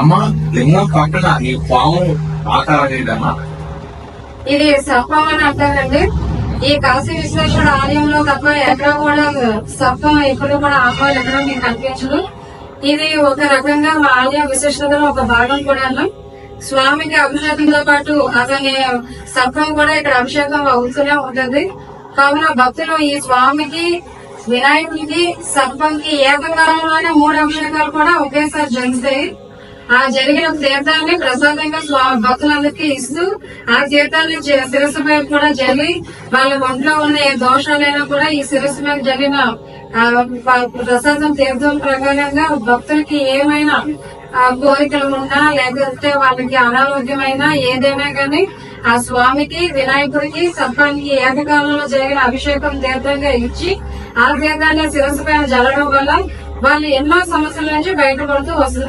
అమ్మ లింగం పక్కన ఈ పాము ఆకారం ఏదమ్మా? ఇది సర్పం అని అంటారండి. ఈ కాశీ విశ్వేశ్వర ఆలయంలో తప్ప ఎక్కడ కూడా సర్పం ఎప్పుడు కూడా ఆహ్వాలు ఎక్కడ మీకు కనిపించదు. ఇది ఒక రకంగా మా ఆలయ విశిష్టతలో ఒక భాగం కూడా. స్వామికి అభిషేకంతో పాటు అతని సర్పం కూడా ఇక్కడ అభిషేకం అవుతూనే ఉంటుంది. కావున భక్తులు ఈ స్వామికి, వినాయకుడికి, సర్పంకి ఏకకాలంలోనే 3 అభిషేకాలు కూడా ఒకేసారి జరుగుతాయి. ఆ జరిగిన తీర్థాన్ని ప్రసాదంగా భక్తులందరికీ ఇస్తూ ఆ తీర్థాన్ని శిరస్సుపై కూడా జల్లి వాళ్ళ ఒంట్లో ఉన్న ఏ దోషాలైనా కూడా ఈ శిరస్సు మీద జరిగిన ప్రసాదం తీర్థం ప్రకారంగా భక్తులకి ఏమైనా కోరికలు ఉన్నా లేకపోతే వాళ్ళకి అనారోగ్యమైనా ఏదైనా కానీ ఆ స్వామికి, వినాయకుడికి, సర్పానికి ఏకకాలంలో జరిగిన అభిషేకం తీర్థంగా ఇచ్చి ఆ తీర్థాన్ని శిరస్సు పైన జల్లడం వల్ల వాళ్ళు ఎన్నో సమస్యల నుంచి బయటపడుతూ వస్తుంది.